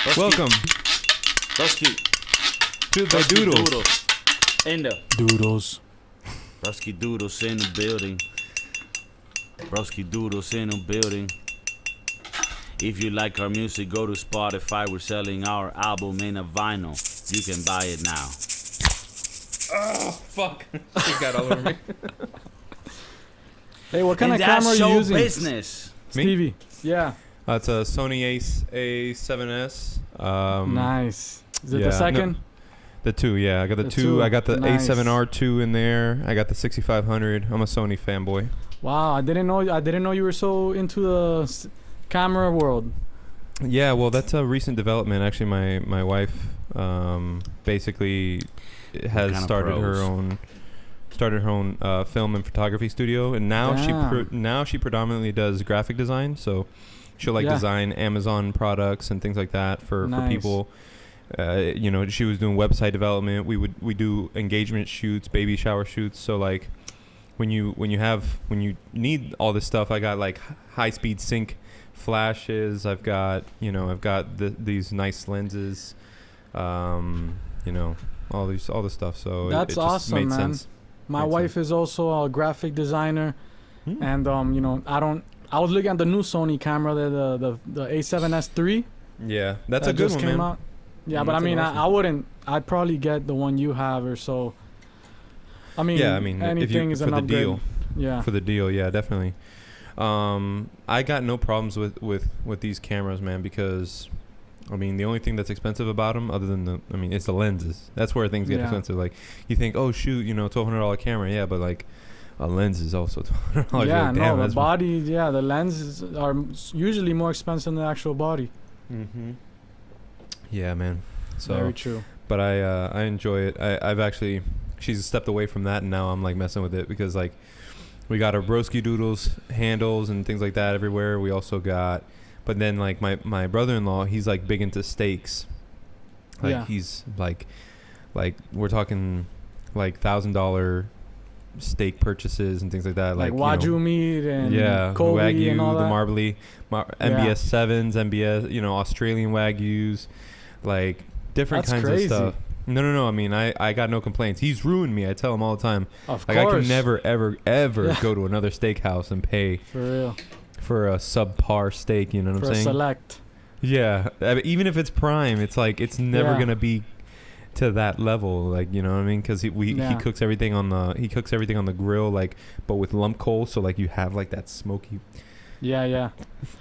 Welcome Broski. to the Doodles. In the Doodles. Broskiedoodles in the building. Broskiedoodles in the building. If you like our music, go to Spotify. We're selling our album in a vinyl. You can buy it now. Oh, fuck. She got all over me. Hey, what kind And of that's camera are show you using? business. Stevie. Yeah. It's a Sony A7S. Nice. Is it yeah, the second? no, the 2, yeah. I got the 2. two. I got the Nice. A7R2 in there. I got the 6500. I'm a Sony fanboy. Wow, I didn't know you were so into the camera world. Yeah, well, that's a recent development. Actually, my wife basically has kind of started her pros? own film and photography studio, and now she predominantly does graphic design. So she'll design Amazon products and things like that for people. She was doing website development. We do engagement shoots, baby shower shoots. So like when you need all this stuff, I got like high speed sync flashes. I've got these nice lenses. All this stuff. So That's it just awesome, made man. sense. My wife is also a graphic designer, and I was looking at the new Sony camera, the A7S III. Yeah, that's that a good just one, came man. out. Yeah, but That's I mean, awesome. I'd probably get the one you have or so. I mean, anything is an upgrade. Deal. Yeah. For the deal, yeah, definitely. I got no problems with these cameras, man, because I mean, the only thing that's expensive about them, other than it's the lenses. That's where things get expensive. Like, you think, oh shoot, $1,200 camera, yeah, but like a lens is also $1,200. Yeah, like, no, the body, the lenses are usually more expensive than the actual body. Mm-hmm. Yeah, man. So, very true. But I enjoy it. I've actually, she's stepped away from that, and now I'm like messing with it because like we got our Broskiedoodles handles and things like that everywhere. We also got, but then like my brother-in-law, he's like big into steaks. Like he's like we're talking like $1,000 steak purchases and things like that. Like Wagyu meat and Kobe Wagyu, and all that. the marbly, MBS 7s, MBS, Australian Wagyus, like different kinds of stuff. No. I mean, I got no complaints. He's ruined me. I tell him all the time. Of course. I can never, ever go to another steakhouse and pay for real for a subpar steak. You know what I'm saying? For a select. Yeah. I mean, even if it's prime, it's like it's never gonna be to that level. Like, you know what I mean? Because he cooks everything on the grill, like, but with lump coal. So like you have like that smoky. Yeah.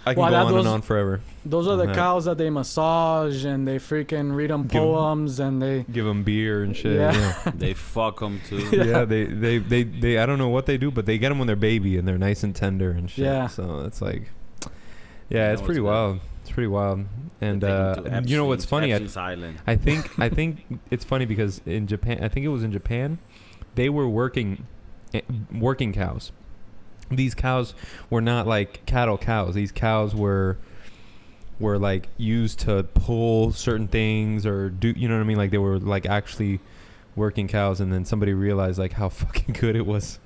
I can go on and on forever. Those are the cows that they massage and they freaking read them poems and they give them beer and shit. Yeah. They fuck them too. Yeah, they I don't know what they do, but they get them when they're baby and they're nice and tender and shit. Yeah. So it's like, it's pretty wild. It's pretty wild. And you know what's funny? I think it's funny because in Japan, I think it was in Japan, they were working cows. These cows were not like cattle cows. These cows were like used to pull certain things or do, you know what I mean? Like they were like actually working cows, and then somebody realized like how fucking good it was.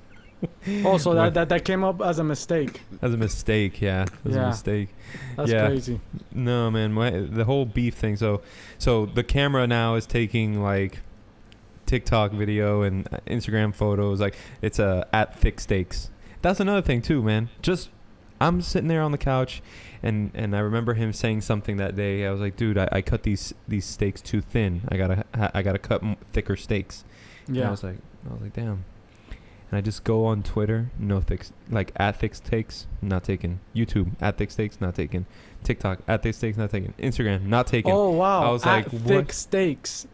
Also, that came up as a mistake. As a mistake, yeah. A mistake. That's crazy. No, man, the whole beef thing. So the camera now is taking like TikTok video and Instagram photos. Like it's at Thick Steaks. That's another thing too, man. Just I'm sitting there on the couch, and I remember him saying something that day. I was like, dude, I cut these steaks too thin. I gotta cut thicker steaks. Yeah. And I was like, damn. And I just go on Twitter, at Thick Steaks, not taken. YouTube, at Thick Steaks, not taken. TikTok, at Thick Steaks, not taken. Instagram, not taken. Oh wow! I was at like, Thick what? Steaks.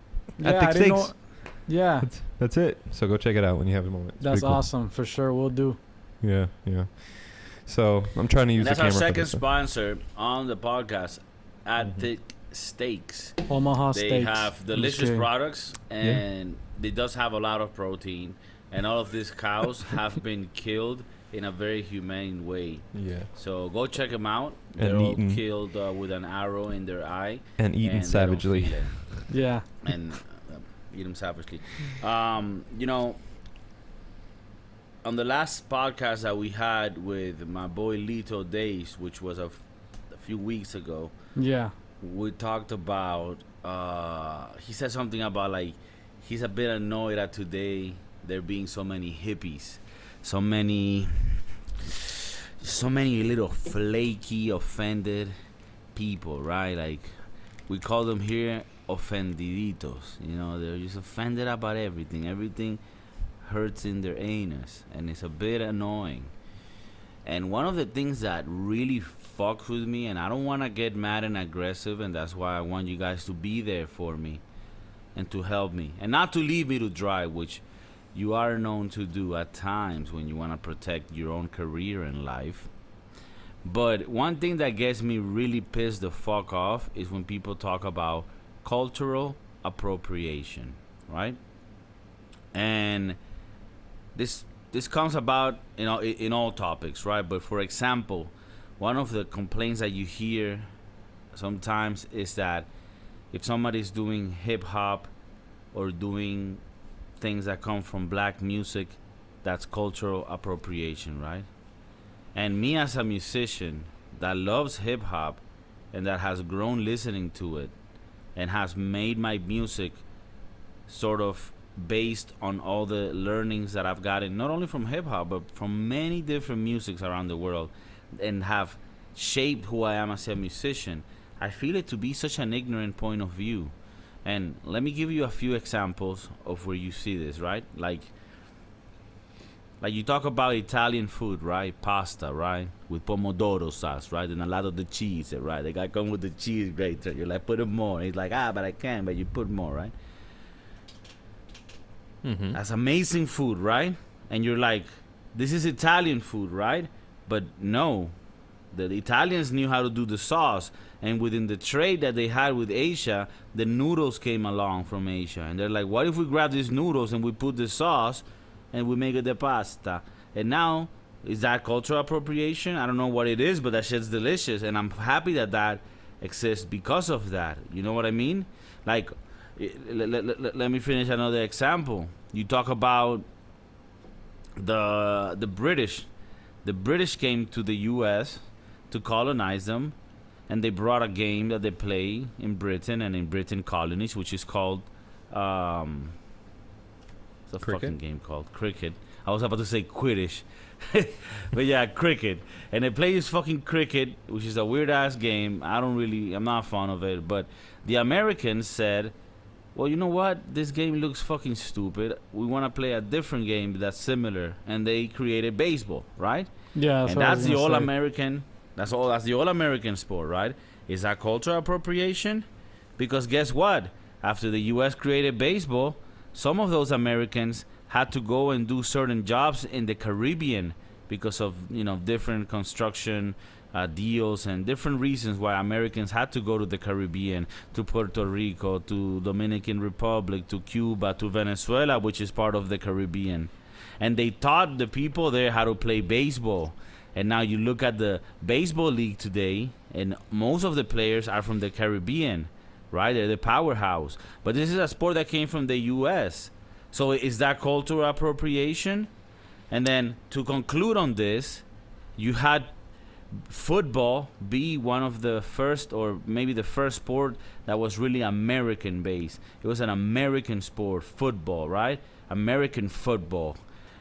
At Thick Steaks. Yeah. That's it. So go check it out when you have a moment. That's awesome for sure. We'll do. Yeah. So I'm trying to use the camera. That's our second sponsor on the podcast, at Thick Steaks. Omaha Steaks. They have delicious products, and it does have a lot of protein. And all of these cows have been killed in a very humane way. Yeah. So go check them out. They're all killed with an arrow in their eye. And eaten savagely. Yeah. And eat them savagely. On the last podcast that we had with my boy Lito Daze, which was a few weeks ago, we talked about. He said something about like he's a bit annoyed at today there being so many hippies, so many little flaky, offended people, right? Like we call them here ofendiditos. You know, they're just offended about everything. Everything hurts in their anus, and it's a bit annoying. And one of the things that really fucks with me, and I don't want to get mad and aggressive, and that's why I want you guys to be there for me and to help me, and not to leave me to dry, which you are known to do at times when you want to protect your own career in life. But one thing that gets me really pissed the fuck off is when people talk about cultural appropriation, right? And this comes about, you know, in all topics, right? But for example, one of the complaints that you hear sometimes is that if somebody's doing hip hop or doing things that come from black music, that's cultural appropriation, right? And me as a musician that loves hip hop and that has grown listening to it and has made my music sort of based on all the learnings that I've gotten, not only from hip hop, but from many different musics around the world, and have shaped who I am as a musician, I feel it to be such an ignorant point of view. And let me give you a few examples of where you see this, right? Like you talk about Italian food, right? Pasta, right? With pomodoro sauce, right? And a lot of the cheese, right? They got come with the cheese grater. You're like, put it more. He's like, but I can't, but you put more, right? Mm-hmm. That's amazing food, right? And you're like, this is Italian food, right? But no, the Italians knew how to do the sauce. And within the trade that they had with Asia, the noodles came along from Asia. And they're like, what if we grab these noodles and we put the sauce and we make it the pasta? And now, is that cultural appropriation? I don't know what it is, but that shit's delicious. And I'm happy that that exists because of that. You know what I mean? Like, let me finish another example. You talk about the British. The British came to the U.S. to colonize them, and they brought a game that they play in Britain and in Britain colonies, which is called what's a fucking game called? Cricket. I was about to say Quidditch. But yeah, cricket. And they play this fucking cricket, which is a weird ass game. I'm not fond of it. But the Americans said, well, you know what? This game looks fucking stupid. We want to play a different game that's similar. And they created baseball, right? Yeah. And that's the all-American. That's the all-American sport, right? Is that cultural appropriation? Because guess what? After the U.S. created baseball, some of those Americans had to go and do certain jobs in the Caribbean because of, you know, different construction deals and different reasons why Americans had to go to the Caribbean, to Puerto Rico, to Dominican Republic, to Cuba, to Venezuela, which is part of the Caribbean. And they taught the people there how to play baseball. And now you look at the baseball league today, and most of the players are from the Caribbean, right? They're the powerhouse. But this is a sport that came from the U.S. So is that cultural appropriation? And then to conclude on this, you had football be one of the first, or maybe the first sport that was really American based. It was an American sport, football, right? American football.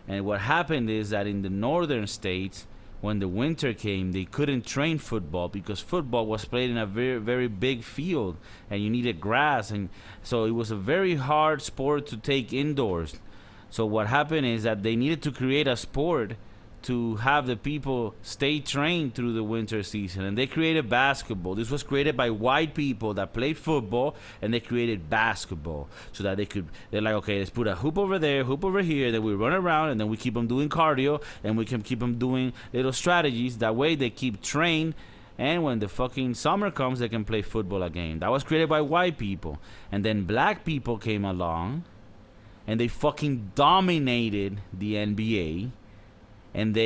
And what happened is that in the northern states, when the winter came, they couldn't train football because football was played in a very, very big field and you needed grass. And so it was a very hard sport to take indoors. So what happened is that they needed to create a sport to have the people stay trained through the winter season. And they created basketball. This was created by white people that played football, and they created basketball so that they're like, okay, let's put a hoop over there, hoop over here, then we run around, and then we keep them doing cardio, and we can keep them doing little strategies. That way they keep trained, and when the fucking summer comes, they can play football again. That was created by white people. And then black people came along, and they fucking dominated the NBA. And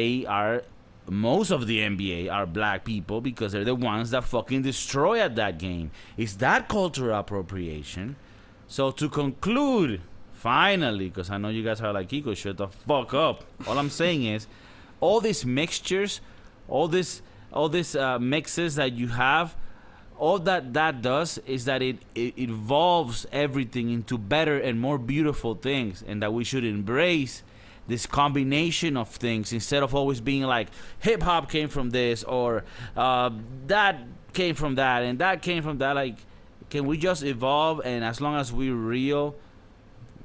most of the NBA are black people because they're the ones that fucking destroy at that game. Is that cultural appropriation? So to conclude, finally, because I know you guys are like, Kiko, shut the fuck up. All I'm saying is, all these mixtures, all these mixes that you have all that does is that it evolves everything into better and more beautiful things, and that we should embrace this combination of things instead of always being like hip hop came from this, or that came from that, and that came from that. Like, can we just evolve? And as long as we're real,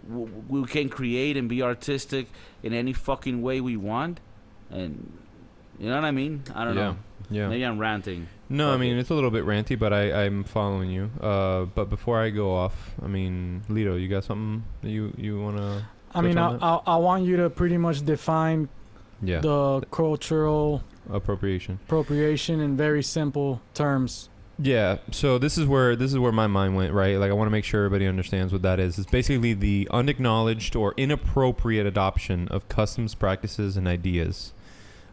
we can create and be artistic in any fucking way we want. And you know what I mean? I don't know. Yeah. Maybe I'm ranting. No, I mean, it's a little bit ranty, but I'm following you. But before I go off, I mean, Lito, you got something that you want to... I mean, I want you to pretty much define the cultural appropriation in very simple terms. Yeah, so this is where my mind went, right? Like, I want to make sure everybody understands what that is. It's basically the unacknowledged or inappropriate adoption of customs, practices, and ideas.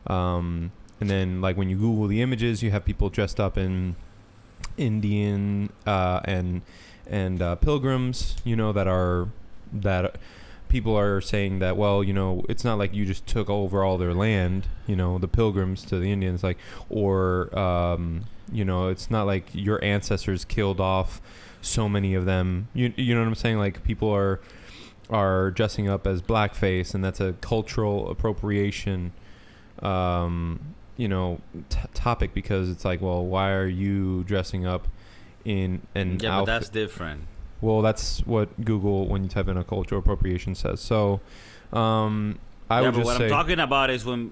And then, like, when you Google the images, you have people dressed up in Indian and pilgrims, you know, that people are saying that, well, you know, it's not like you just took over all their land, you know, the pilgrims to the Indians, like, or you know, it's not like your ancestors killed off so many of them. You know what I'm saying? Like, people are dressing up as blackface, and that's a cultural appropriation, you know, topic, because it's like, well, why are you dressing up in an outfit? But that's different. Well, that's what Google, when you type in a cultural appropriation, says. So, I would just say, I'm talking about is when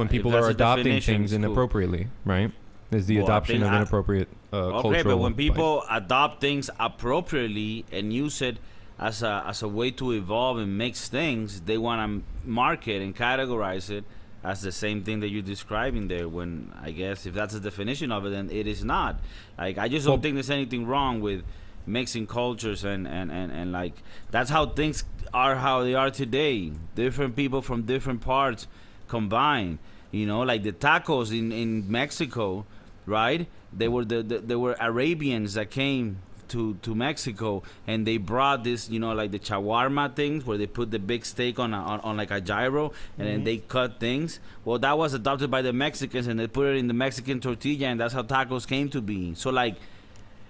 people are adopting things inappropriately, right? Is the adoption of inappropriate cultural. Okay, but when people adopt things appropriately and use it as a way to evolve and mix things, they want to market and categorize it as the same thing that you're describing there. When I guess if that's the definition of it, then it is not. Like, I just don't think there's anything wrong with mixing cultures and like, that's how things are how they are today. Different people from different parts combine. You know, like the tacos in Mexico, right? They were Arabians that came to Mexico, and they brought this, you know, like the shawarma things where they put the big steak on like a gyro, and then they cut things. Well, that was adopted by the Mexicans, and they put it in the Mexican tortilla, and that's how tacos came to be. So, like,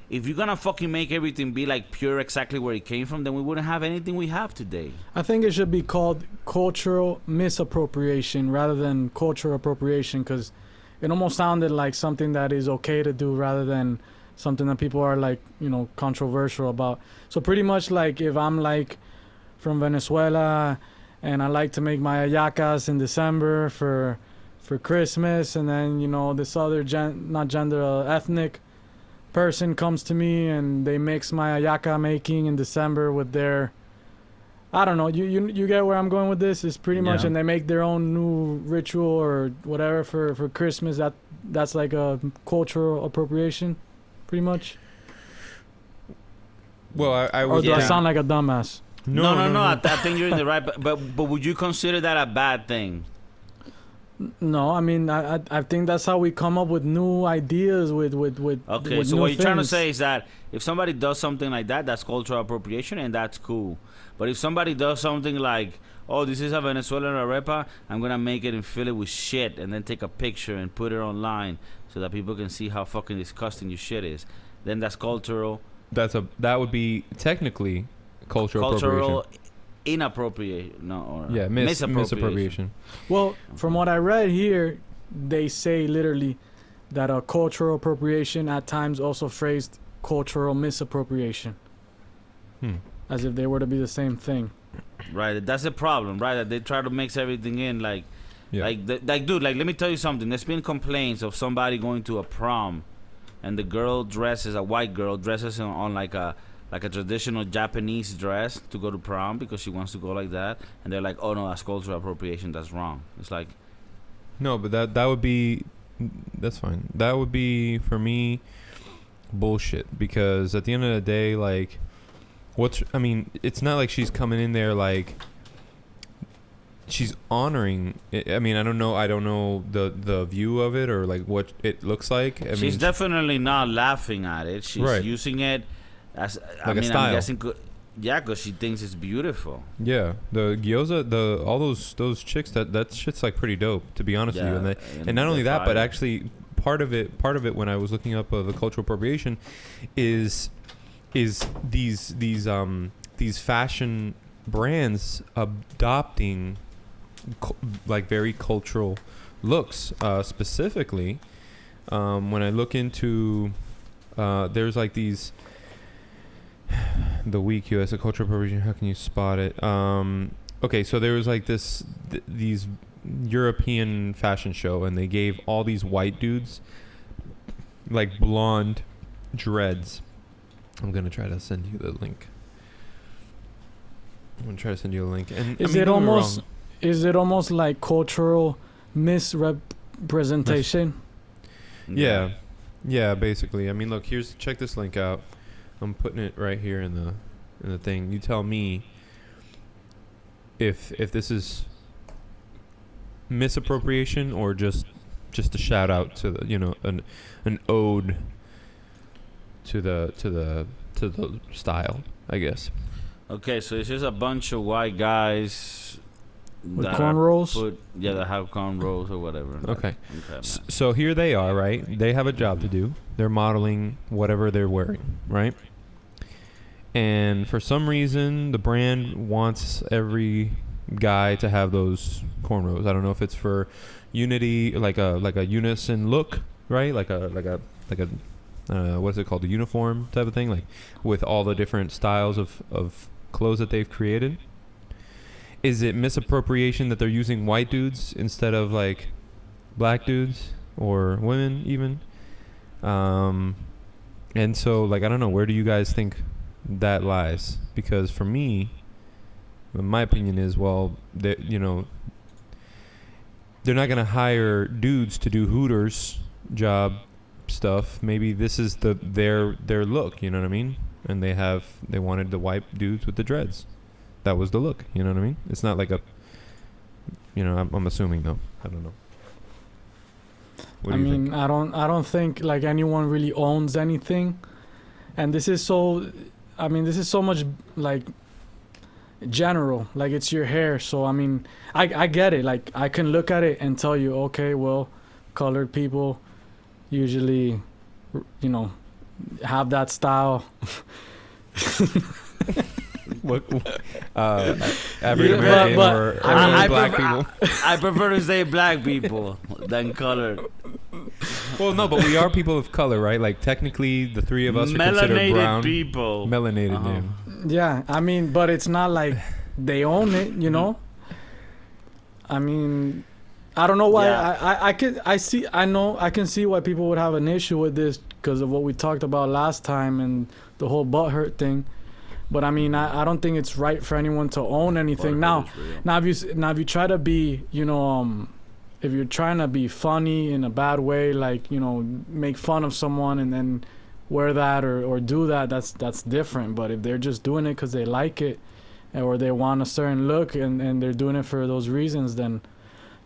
if you're gonna fucking make everything be like pure exactly where it came from, then we wouldn't have anything we have today. I think it should be called cultural misappropriation rather than cultural appropriation, because it almost sounded like something that is okay to do rather than something that people are, like, you know, controversial about. So pretty much, like, if I'm like from Venezuela and I like to make my hallacas in December for Christmas, and then, you know, this other ethnic person comes to me and they mix my hallaca making in December with their, I don't know, you get where I'm going with this. It's pretty much, and they make their own new ritual or whatever for Christmas. That's like a cultural appropriation, pretty much. Well, I or do I sound like a dumbass? No. I think you're in the right, but would you consider that a bad thing? No, I mean, I think that's how we come up with new ideas with okay, with so new what you're trying to things. say is that if somebody does something like that, that's cultural appropriation, and that's cool. But if somebody does something like, oh, this is a Venezuelan arepa, I'm gonna make it and fill it with shit, and then take a picture and put it online so that people can see how fucking disgusting your shit is, then that's cultural. That would be technically cultural appropriation. Inappropriate, misappropriation. Well, from what I read here, they say literally that a cultural appropriation at times also phrased cultural misappropriation, as if they were to be the same thing. Right, that's the problem, right? That they try to mix everything in, like, dude, like, let me tell you something. There's been complaints of somebody going to a prom, and the girl dresses, a white girl dresses on like a traditional Japanese dress to go to prom because she wants to go like that, and they're like, oh no, that's cultural appropriation, that's wrong. It's like, no, but that would be, that's fine. That would be, for me, bullshit, because at the end of the day, like, I mean, it's not like she's coming in there like she's honoring it. I mean, I don't know the view of it or like what it looks like. She's definitely not laughing at it. She's using it as, like, a style. I'm guessing, because she thinks it's beautiful. Yeah, the gyoza, all those chicks, that shit's like pretty dope, to be honest with you. And not only that, but actually part of it when I was looking up the cultural appropriation is these fashion brands adopting like very cultural looks. Specifically, when I look into there's like these the week U.S. cultural appropriation. How can you spot it? Okay, so there was like these European fashion show, and they gave all these white dudes like blonde dreads. I'm gonna try to send you the link. And is it almost like cultural misrepresentation? Yeah, basically. I mean, look, check this link out. I'm putting it right here in the thing. You tell me if this is misappropriation or just a shout out to the an ode to the style, I guess. Okay, so it's just a bunch of white guys with cornrows. That have cornrows or whatever. Okay. So here they are, right? They have a job to do. They're modeling whatever they're wearing, right? And for some reason, the brand wants every guy to have those cornrows. I don't know if it's for unity, like a unison look, right? Like a what's it called? A uniform type of thing, like with all the different styles of clothes that they've created. Is it misappropriation that they're using white dudes instead of like black dudes or women even? And so like I don't know, where do you guys think that lies? Because for me, my opinion is, well, they're not gonna hire dudes to do Hooters job stuff. Maybe this is their look, you know what I mean? And they wanted the white dudes with the dreads. That was the look, you know what I mean? It's not like I'm assuming though. I don't know. I mean, I don't think like anyone really owns anything, and this is so much like general, like it's your hair. So I mean, I get it. Like I can look at it and tell you, okay, well, colored people usually, have that style. What? African American or black people? I prefer to say black people than colored. Well, no, but we are people of color, right? Like technically, the three of us are considered brown. Melanated people. Yeah, I mean, but it's not like they own it, you know. I mean, I don't know why. Yeah. I can see why people would have an issue with this because of what we talked about last time and the whole butthurt thing. But I mean, I don't think it's right for anyone to own anything. Now if you try to be, if you're trying to be funny in a bad way, like, make fun of someone and then wear that or do that, that's different. But if they're just doing it because they like it or they want a certain look and they're doing it for those reasons, then,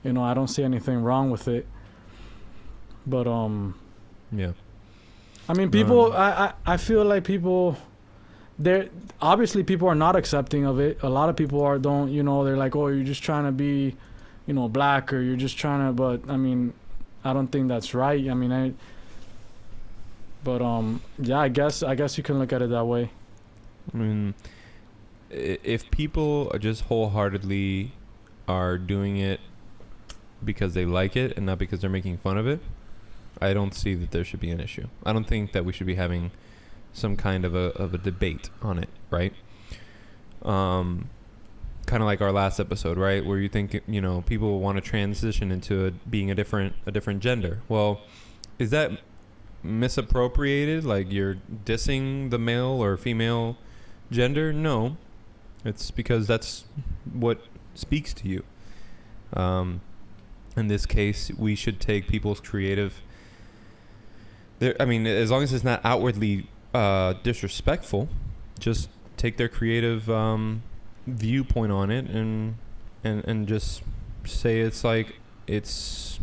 I don't see anything wrong with it. But, yeah. I mean, people, I feel like people... obviously people are not accepting of it. A lot of people they're like, oh, you're just trying to be, black, or you're just trying to, but I mean, I don't think that's right. I mean, I guess you can look at it that way. I mean, if people just wholeheartedly are doing it because they like it and not because they're making fun of it, I don't see that there should be an issue. I don't think that we should be having some kind of a debate on it, right? Kind of like our last episode, right, where you think people want to transition into being a different gender. Well, is that misappropriated? Like you're dissing the male or female gender? No, it's because that's what speaks to you. In this case, we should take people's creative. I mean, as long as it's not outwardly disrespectful, just take their creative viewpoint on it and just say it's like it's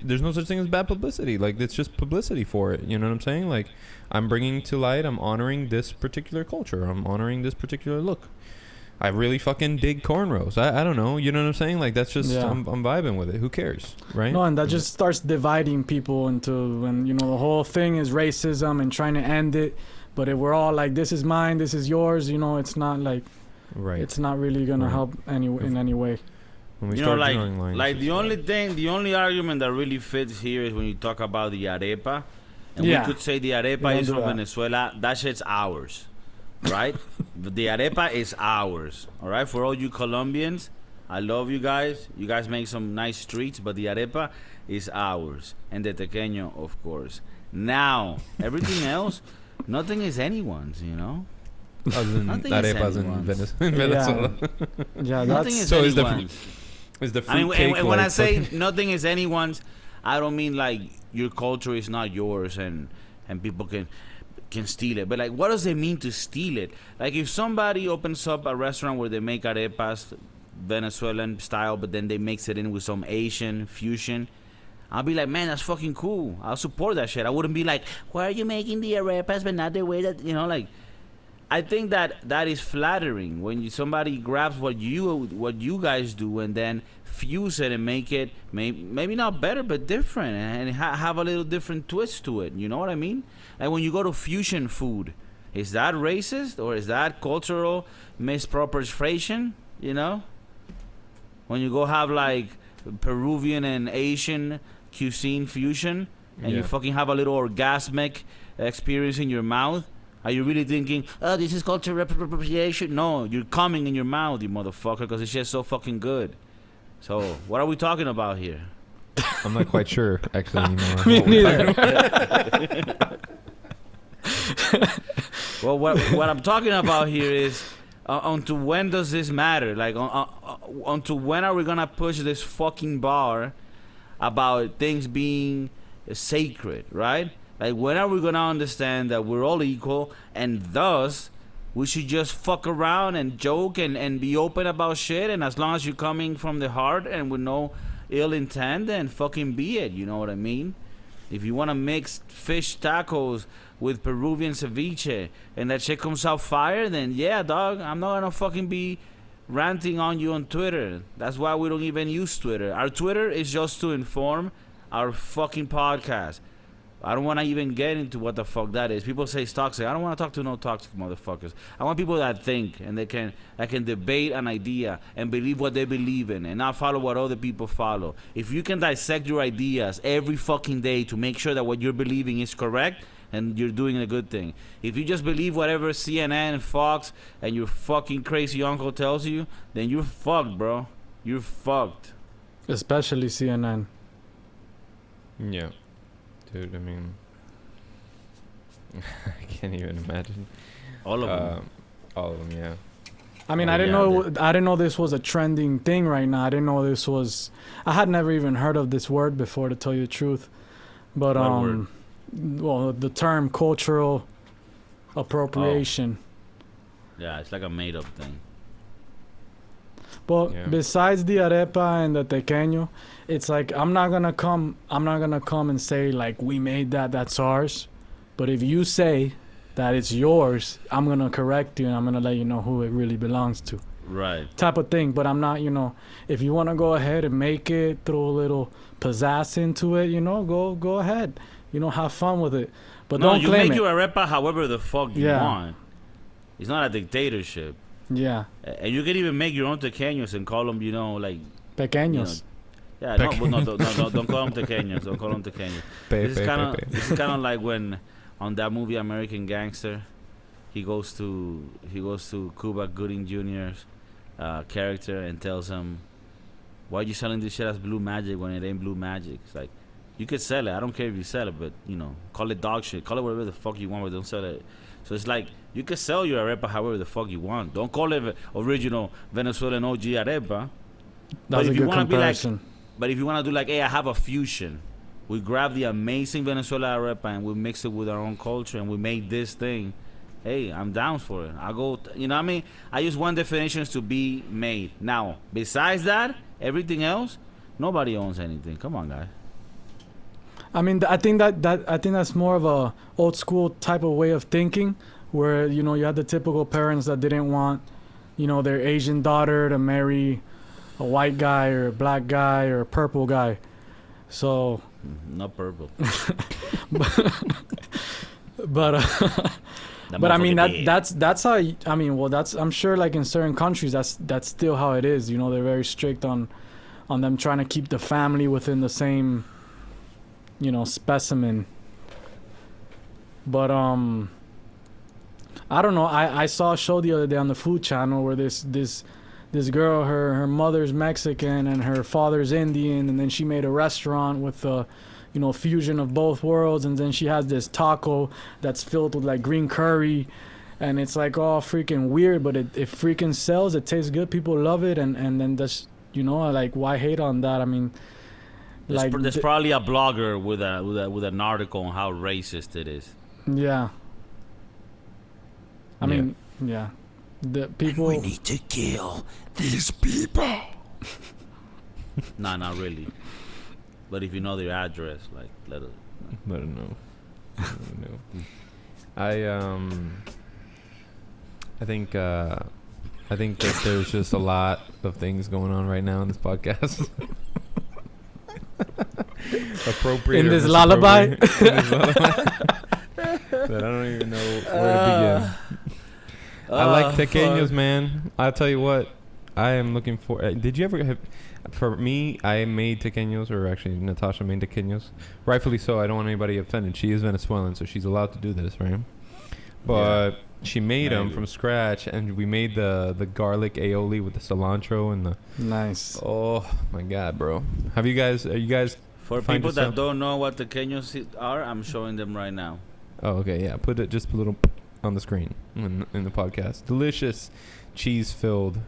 there's no such thing as bad publicity. Like it's just publicity for it. You know what I'm saying? Like I'm bringing to light, I'm honoring this particular culture, I'm honoring this particular look. I really fucking dig cornrows. I don't know. You know what I'm saying? Like, that's just, Yeah. I'm vibing with it. Who cares? Right? No, and that just starts dividing people into, when, you know, the whole thing is racism and trying to end it. But if we're all like, this is mine, this is yours, you know, it's not like, Right. it's not really going to help in any way. When we You start know, drawing lines, like it's the only argument that really fits here is when you talk about the arepa. And Yeah. we could say the We arepa don't is do from that. Venezuela. That shit's ours, right? The arepa is ours, all right? For all you Colombians, I love you guys. You guys make some nice streets, but the arepa is ours. And the tequeño, of course. Now, everything else, nothing is anyone's, you know? Other than Nothing is arepas in anyone's. Venezuela. Yeah, Nothing that's... is So is the anyone's. Is the fruit I mean, cake and when like I say fucking- nothing is anyone's, I don't mean like your culture is not yours and people can steal it. But like, what does it mean to steal it? Like, if somebody opens up a restaurant where they make arepas Venezuelan style, but then they mix it in with some Asian fusion, I'll be like, man, that's fucking cool. I'll support that shit. I wouldn't be like, why are you making the arepas but not the way that, you know, like. I think that is flattering when somebody grabs what you guys do and then fuse it and make it maybe not better but different and have a little different twist to it. You know what I mean? Like when you go to fusion food, is that racist or is that cultural misappropriation? You know, when you go have like Peruvian and Asian cuisine fusion and you fucking have a little orgasmic experience in your mouth. Are you really thinking, oh, this is cultural appropriation? No, you're coming in your mouth, you motherfucker, because it's just so fucking good. So, what are we talking about here? I'm not quite sure, actually, anymore. Me what we're neither. Well, what I'm talking about here is, unto when does this matter? Like, unto when are we going to push this fucking bar about things being sacred, right? Like, when are we going to understand that we're all equal and thus we should just fuck around and joke and be open about shit, and as long as you're coming from the heart and with no ill intent, then fucking be it, you know what I mean? If you want to mix fish tacos with Peruvian ceviche and that shit comes out fire, then yeah, dog, I'm not going to fucking be ranting on you on Twitter. That's why we don't even use Twitter. Our Twitter is just to inform our fucking podcast. I don't want to even get into what the fuck that is. People say it's toxic. I don't want to talk to no toxic motherfuckers. I want people that think and that can debate an idea and believe what they believe in and not follow what other people follow. If you can dissect your ideas every fucking day to make sure that what you're believing is correct, and you're doing a good thing. If you just believe whatever CNN, Fox, and your fucking crazy uncle tells you, then you're fucked, bro. You're fucked. Especially CNN. Yeah. Dude, I mean, I can't even imagine. All of them. All of them, yeah. I mean, Oh, I didn't yeah, know. I didn't know this was a trending thing right now. I didn't know this was. I had never even heard of this word before, to tell you the truth. But What word? well, the term cultural appropriation. Yeah, it's like a made-up thing. But Yeah. besides the arepa and the tequeño, it's like I'm not gonna come and say like we made that, that's ours. But if you say that it's yours, I'm gonna correct you and I'm gonna let you know who it really belongs to. Right. Type of thing. But I'm not, if you wanna go ahead and make it, throw a little pizzazz into it, go ahead. Have fun with it. But No, don't you claim make it. your arepa however the fuck you Yeah. want. It's not a dictatorship. Yeah. And you can even make your own tequeños and call them, like... Pequeños. Yeah, no, don't call them tequeños. Don't call them tequeños. This is kind of like when on that movie American Gangster, he goes to Cuba Gooding Jr.'s character and tells him, "Why are you selling this shit as blue magic when it ain't blue magic?" It's like, you could sell it. I don't care if you sell it, but call it dog shit. Call it whatever the fuck you want, but don't sell it. So it's like you can sell your arepa however the fuck you want. Don't call it original Venezuelan OG arepa. That's a good comparison. But if you want to do like, hey, I have a fusion. We grab the amazing Venezuela arepa and we mix it with our own culture and we make this thing. Hey, I'm down for it. I go, you know what I mean? I use one definition is to be made. Now, besides that, everything else, nobody owns anything. Come on, guys. I mean, I think that's more of a old school type of way of thinking, where you had the typical parents that didn't want their Asian daughter to marry a white guy or a black guy or a purple guy. So not purple. but I mean that's how I'm sure like in certain countries that's still how it is. They're very strict on them trying to keep the family within the same specimen. But I don't know. I saw a show the other day on the Food Channel where this girl, her mother's Mexican and her father's Indian, and then she made a restaurant with a fusion of both worlds, and then she has this taco that's filled with like green curry, and it's like all freaking weird, but it freaking sells. It tastes good. People love it, and then that's like why hate on that? I mean, there's probably a blogger with an article on how racist it is. Yeah. I mean, yeah. The people. And we need to kill these people. Nah, not really. But if you know their address, like let us know. I think that there's just a lot of things going on right now in this podcast. Appropriate in this lullaby. That I don't even know where to begin. I like tequeños, man. I'll tell you what. I am looking for. Did you ever have? For me, I made tequeños, or actually, Natasha made tequeños. Rightfully so. I don't want anybody offended. She is Venezuelan, so she's allowed to do this, right? But she made them from scratch, and we made the garlic aioli with the cilantro and the. Nice. Oh my God, bro! Are you guys? For people that don't know what tequeños are, I'm showing them right now. Oh, okay, yeah. Put it just a little on the screen in the podcast. Delicious cheese-filled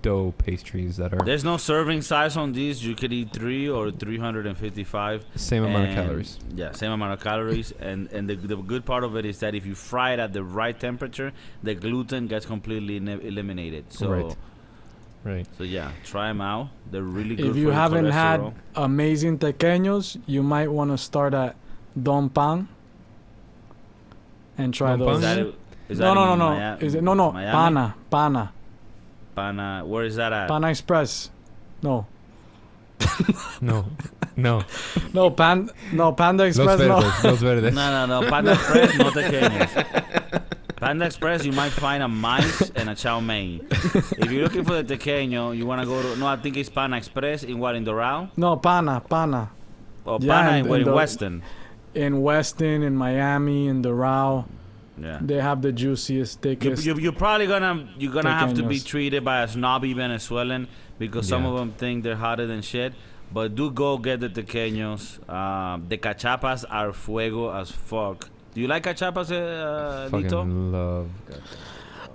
dough pastries that are. There's no serving size on these. You could eat 3 or 355. Same amount of calories. Yeah, same amount of calories. and the good part of it is that if you fry it at the right temperature, the gluten gets completely eliminated. So. Right. So yeah, try them out. They're really good. If you haven't had amazing tequeños, you might want to start at Don Pan and try those. No. Is it no? Miami? Pana. Where is that at? Pana Express. No. No. Panda Express. Los Verdes. No. Panda Express, no tequeños. Panda Express, you might find a mice and a chow mein. If you're looking for the tequeño, you want to go to... No, I think it's Pana Express. In what? In Doral? No, Pana. Oh, yeah, Pana in Weston. In Weston, in Miami, in Doral. Yeah. They have the juiciest, thickest. You're probably gonna have to be treated by a snobby Venezuelan because some of them think they're hotter than shit. But do go get the tequeños. The cachapas are fuego as fuck. Do you like cachapas, Lito? Fucking love cachapas.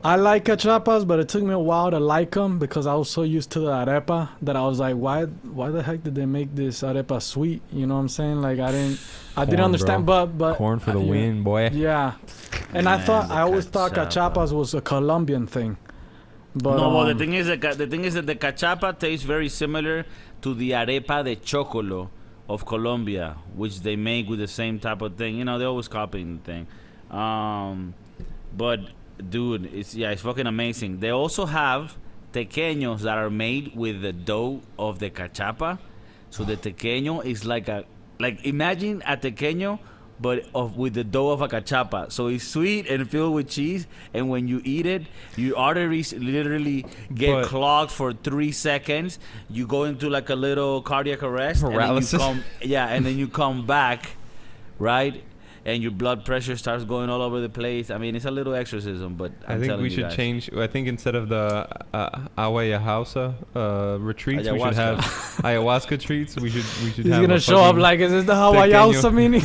I like cachapas, but it took me a while to like them because I was so used to the arepa that I was like, why the heck did they make this arepa sweet? You know what I'm saying? Like I didn't understand, bro. but corn for the win, boy. Yeah, and I always thought cachapas was a Colombian thing. But no, well, the thing is that the cachapa tastes very similar to the arepa de chocolo of Colombia, which they make with the same type of thing. They're always copying the thing. But dude, it's fucking amazing. They also have tequeños that are made with the dough of the cachapa. So the tequeño is like imagine a tequeño but with the dough of a cachapa. So it's sweet and filled with cheese, and when you eat it, your arteries literally get clogged for 3 seconds. You go into like a little cardiac arrest. Paralysis. And then you come back, right? And your blood pressure starts going all over the place. I mean, it's a little exorcism, but I think we should change. I think instead of the ayahuasca retreats, we should have ayahuasca treats. We should. He's gonna show up like, is this the ayahuasca meaning?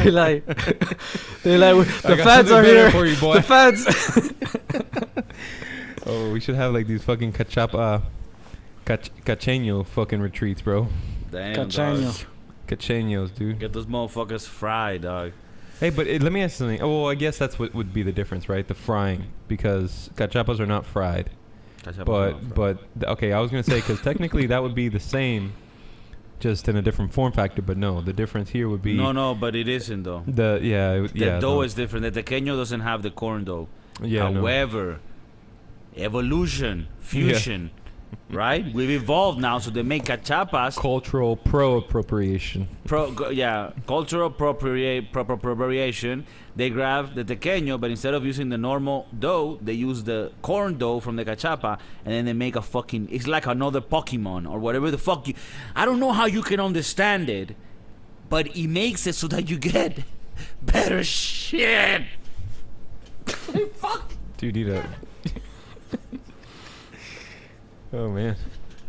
they're like, the feds are here. For you, boy. The feds. Oh, we should have like these fucking cacheño fucking retreats, bro. Damn, Cacheños, dude. Get those motherfuckers fried, dog. Hey, but let me ask you something. Oh, well, I guess that's what would be the difference, right? The frying, because cachapas are not fried. But okay, I was gonna say because technically that would be the same, just in a different form factor. But no, the difference here would be no, but it isn't though. The dough is different. The tequeño doesn't have the corn dough. Yeah. However, evolution, fusion, right? We've evolved now, so they make cachapas. Cultural appropriation. Cultural appropriation. They grab the tequeño, but instead of using the normal dough, they use the corn dough from the cachapa, and then they make a fucking... It's like another Pokemon or whatever the fuck you... I don't know how you can understand it, but he makes it so that you get better shit. Fuck. Dude, eat up. Oh, man.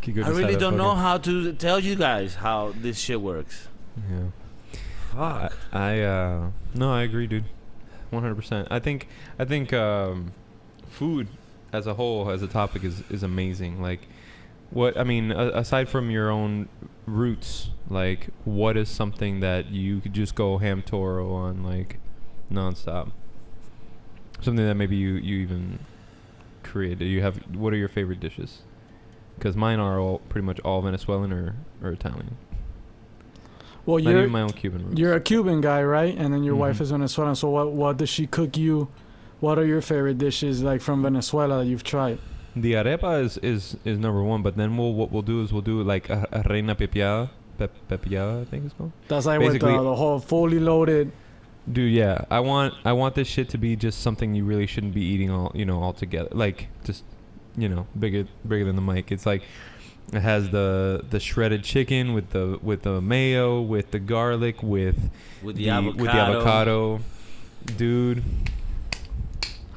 I really don't know how to tell you guys how this shit works. Yeah. Fuck. No, I agree, dude. 100%. I think food as a whole, as a topic, is amazing. Like, what I mean, aside from your own roots, like, what is something that you could just go ham toro on, like, nonstop? Something that maybe you even created. What are your favorite dishes? Because mine are all pretty much all Venezuelan or Italian. Well, not even my own Cuban roots. You're a Cuban guy, right? And then your wife is Venezuelan. So what does she cook you? What are your favorite dishes like from Venezuela that you've tried? The arepa is number one, but then what we'll do is we'll do like a reina pepiada, I think it's called. That's like with the whole fully loaded. Dude, yeah, I want this shit to be just something you really shouldn't be eating all together. Like, just, bigger than the mic. It's like, it has the shredded chicken with the mayo, with the garlic, with the avocado. Dude.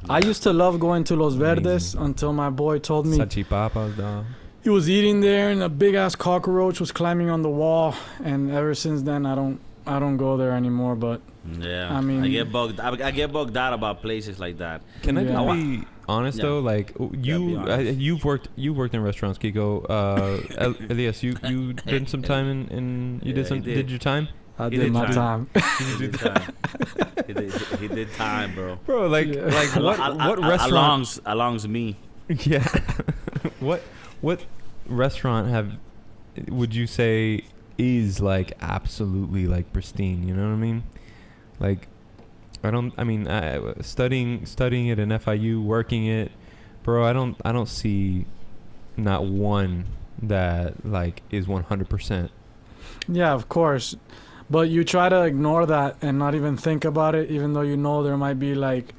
I used to love going to Los Verdes until my boy told me salchipapas, dog. He was eating there and a big ass cockroach was climbing on the wall, and ever since then I don't go there anymore. But yeah, I mean, I get bugged out about places like that. Can I just be honest though? Like, you've worked in restaurants, Kiko. Elias, you did some time in you did your time. I did my time. He did time, bro. Bro, like what restaurant? Alongs me. Yeah. What restaurant would you say is like absolutely like pristine? You know what I mean? Like, studying it in FIU, working it, bro. I don't see not one that like is 100%. Yeah, of course. But you try to ignore that and not even think about it, even though you know there might be like,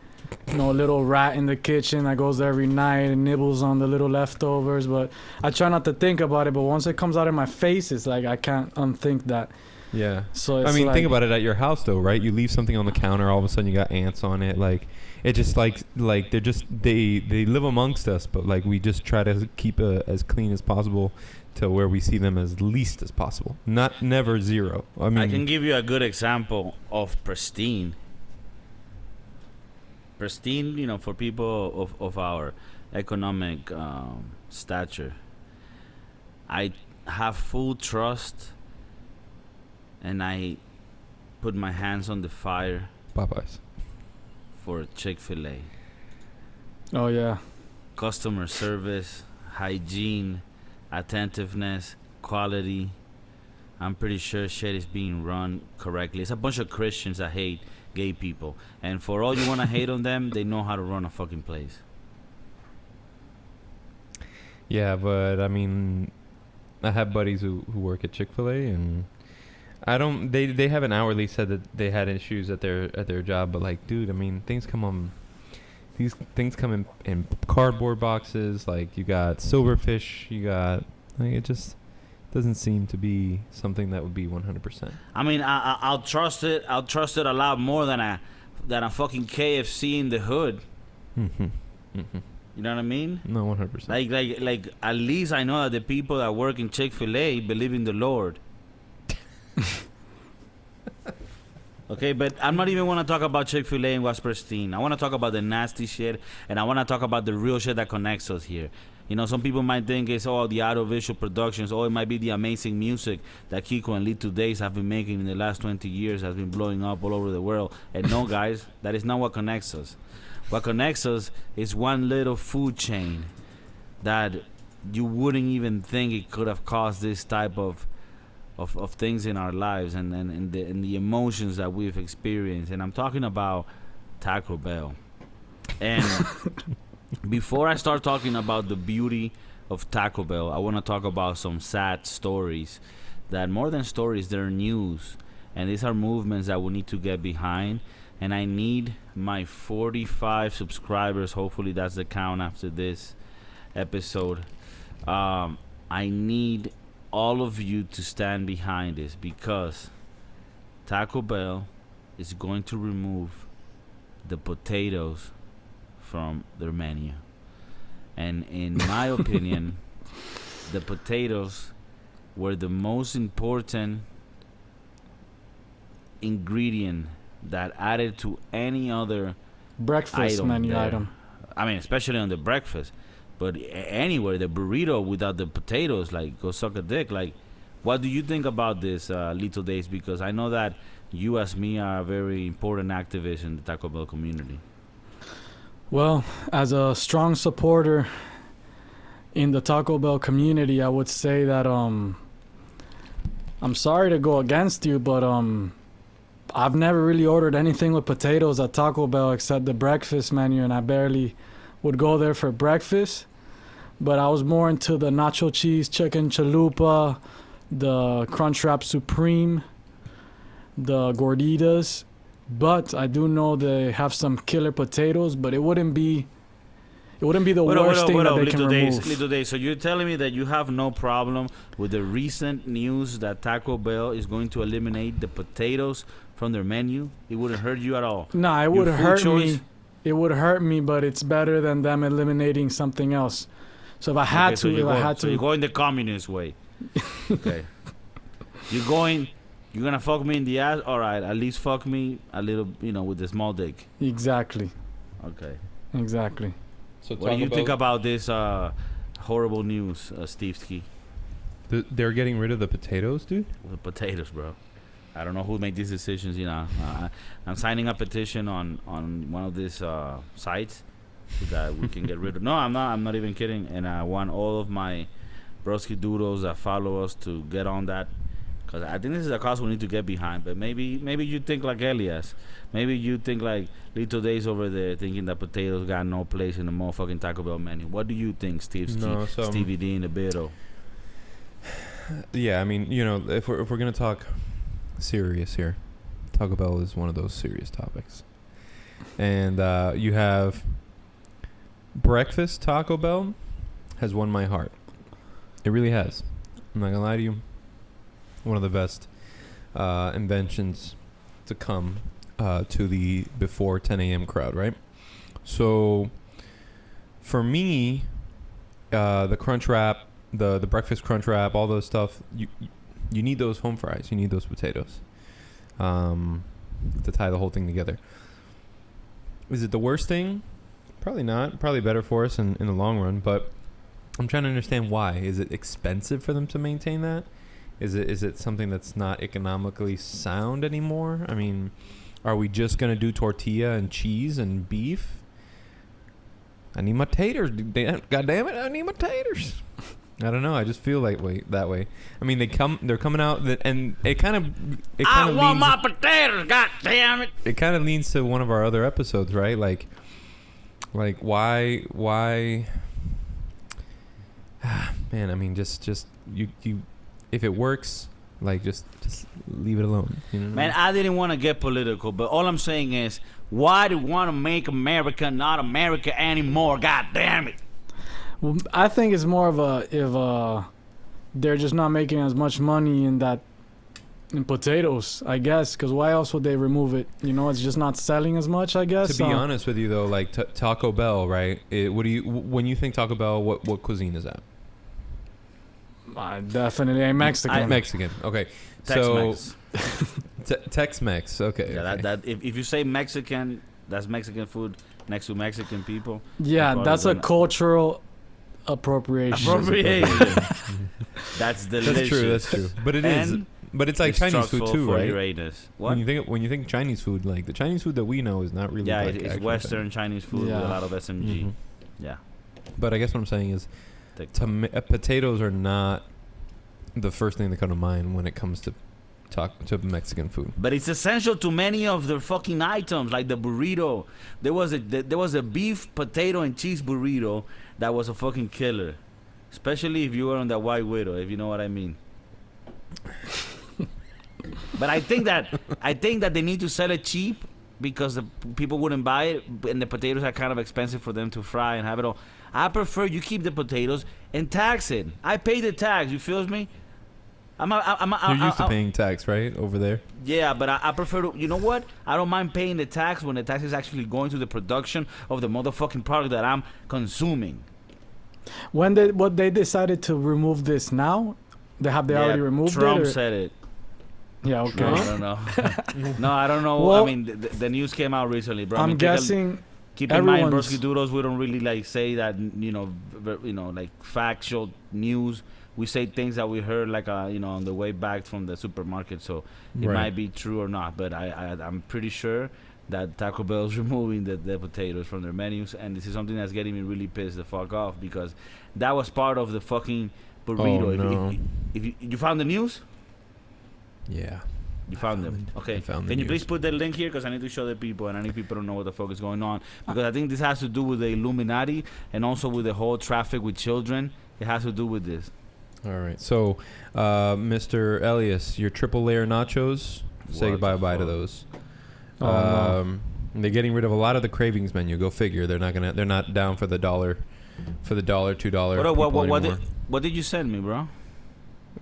a little rat in the kitchen that goes there every night and nibbles on the little leftovers. But I try not to think about it. But once it comes out in my face, it's like I can't unthink that. Yeah. So it's think about it at your house though, right? You leave something on the counter, all of a sudden you got ants on it. Like, it just like they're just they live amongst us, but like we just try to keep it as clean as possible to where we see them as least as possible. Never zero. I can give you a good example of pristine. Pristine, for people of our economic stature. I have full trust, and I put my hands on the fire. Popeyes. For Chick-fil-A. Oh yeah. Customer service, hygiene, attentiveness, quality. I'm pretty sure shit is being run correctly. It's a bunch of Christians that hate gay people, and for all you want to hate on them, they know how to run a fucking place. Yeah, but I have buddies who work at Chick-fil-A, and they haven't hourly said that they had issues at their job, but like, dude, things come in cardboard boxes. Like, you got silverfish, you got, like, it just doesn't seem to be something that would be 100%. I'll trust it. I'll trust it a lot more than a fucking KFC in the hood. Mm-hmm. Mm-hmm. You know what I mean? No, 100%. Like at least I know that the people that work in Chick-fil-A believe in the Lord. Okay, but I'm not even want to talk about Chick-fil-A and what's pristine. I want to talk about the nasty shit, and I want to talk about the real shit that connects us here. Some people might think it's all the audiovisual productions, or it might be the amazing music that Kiko and Lito Daze have been making in the last 20 years, has been blowing up all over the world. And no, guys, that is not what connects us. What connects us is one little food chain that you wouldn't even think it could have caused this type of things in our lives and the emotions that we've experienced. And I'm talking about Taco Bell. And Before I start talking about the beauty of Taco Bell, I want to talk about some sad stories. That more than stories, they're news, and these are movements that we need to get behind. And I need my 45 subscribers. Hopefully, that's the count after this episode. I need all of you to stand behind this because Taco Bell is going to remove the potatoes from their menu. And in my opinion, the potatoes were the most important ingredient that added to any other breakfast menu item. I mean, especially on the breakfast. But anywhere, the burrito without the potatoes, like, go suck a dick. Like, what do you think about this, Lito Daze? Because I know that you, as me, are a very important activist in the Taco Bell community. Well, as a strong supporter in the Taco Bell community, I would say that I'm sorry to go against you, but I've never really ordered anything with potatoes at Taco Bell except the breakfast menu, and I barely would go there for breakfast. But I was more into the nacho cheese chicken chalupa, the Crunchwrap Supreme, the gorditas. But I do know they have some killer potatoes, but it wouldn't be the worst thing that they can remove. Lito Daze, so you're telling me that you have no problem with the recent news that Taco Bell is going to eliminate the potatoes from their menu? It wouldn't hurt you at all? Nah, it would hurt me. It would hurt me, but it's better than them eliminating something else. So if I had to, you're going the communist way. Okay. You're gonna fuck me in the ass? All right, at least fuck me a little, with the small dick. Exactly. Okay. Exactly. So what do you think about this horrible news, Steve Ski? They're getting rid of the potatoes, dude? The potatoes, bro. I don't know who made these decisions, I'm signing a petition on one of these sites that we can get rid of. No, I'm not even kidding. And I want all of my Broskiedoodles that follow us to get on that. Because I think this is a cause we need to get behind. But maybe you think like Elias. Maybe you think like Lito Daze over there thinking that potatoes got no place in the motherfucking Taco Bell menu. What do you think, Stevie D in the Beto? Yeah, I mean, if we're going to talk serious here, Taco Bell is one of those serious topics. And you have breakfast Taco Bell has won my heart. It really has. I'm not going to lie to you. One of the best inventions to come to the before 10 a.m. crowd, right? So for me, the crunch wrap, the breakfast crunch wrap, all those stuff, you need those home fries. You need those potatoes to tie the whole thing together. Is it the worst thing? Probably not. Probably better for us in the long run. But I'm trying to understand why. Is it expensive for them to maintain that? Is it something that's not economically sound anymore? I mean, are we just going to do tortilla and cheese and beef? I need my taters. God damn it, I need my taters. I don't know. I just feel that way. I mean, they're coming out and it kind of I want my potatoes. God damn it. It kind of leans to one of our other episodes, right? Like why? Man, I mean, just you. If it works, just leave it alone. Man, I didn't want to get political, but all I'm saying is, why do you want to make America not America anymore? God damn it. Well, I think it's more of if they're just not making as much money in potatoes, I guess, because why else would they remove it? It's just not selling as much, I guess. To be honest with you, though, like Taco Bell, right? When you think Taco Bell, what cuisine is that? Definitely ain't Mexican. Mexican. Okay. Tex-Mex. Tex-Mex. Okay. Yeah, okay. That if you say Mexican, that's Mexican food next to Mexican people. Yeah, that's a cultural appropriation. That's delicious. That's true. But it is. But it's like Chinese food too, right? What? When you think Chinese food, like the Chinese food that we know is not really. Yeah, it's Western Chinese food with a lot of SMG. Mm-hmm. Yeah. But I guess what I'm saying is, potatoes are not the first thing that come to mind when it comes to to Mexican food. But it's essential to many of the fucking items, like the burrito. There was a beef, potato, and cheese burrito that was a fucking killer, especially if you were on the White Widow, if you know what I mean. But I think that they need to sell it cheap because the people wouldn't buy it, and the potatoes are kind of expensive for them to fry and have it all. I prefer you keep the potatoes and tax it. I pay the tax. You feel me? You're used to paying tax, right, over there? Yeah, but I prefer to. You know what? I don't mind paying the tax when the tax is actually going to the production of the motherfucking product that I'm consuming. What they decided to remove this now? They already removed it? Trump said it. Yeah, okay. No, I don't know. No, I don't know. Well, I mean, the news came out recently, bro. I'm guessing. Keep in mind, Broskiedoodles, we don't really like say that, like factual news. We say things that we heard like on the way back from the supermarket, so it might be true or not. But I'm pretty sure that Taco Bell is removing the potatoes from their menus, and this is something that's getting me really pissed the fuck off because that was part of the fucking burrito. Oh, no. If you found the news? Yeah. You found them. Okay. Can you please put the link here? Because I need to show the people, and I need people to know what the fuck is going on. Because I think this has to do with the Illuminati and also with the whole traffic with children. It has to do with this. All right. So, Mr. Elias, your triple layer nachos, say bye-bye to those. No. They're getting rid of a lot of the cravings menu. Go figure. They're not down for the $1, $2. What did you send me, bro?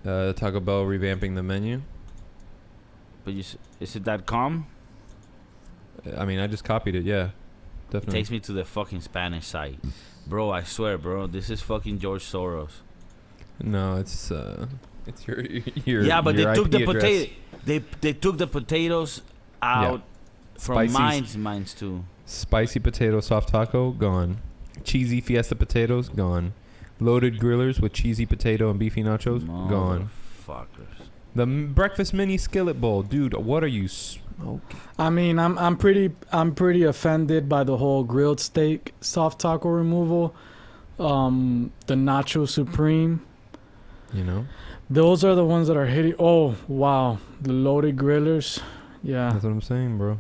Taco Bell revamping the menu. But is it .com? I mean, I just copied it. Yeah, definitely. It takes me to the fucking Spanish site, bro. I swear, bro. This is fucking George Soros. No, it's your yeah, but your they took IP the address. potato. They took the potatoes out from mines too. Spicy potato soft taco gone. Cheesy fiesta potatoes gone. Loaded grillers with cheesy potato and beefy nachos gone. Fuckers. The breakfast mini skillet bowl, dude. What are you smoking? I mean, I'm pretty offended by the whole grilled steak soft taco removal. The nacho supreme. You know, those are the ones that are hitting. Oh wow, the loaded grillers. Yeah, that's what I'm saying, bro.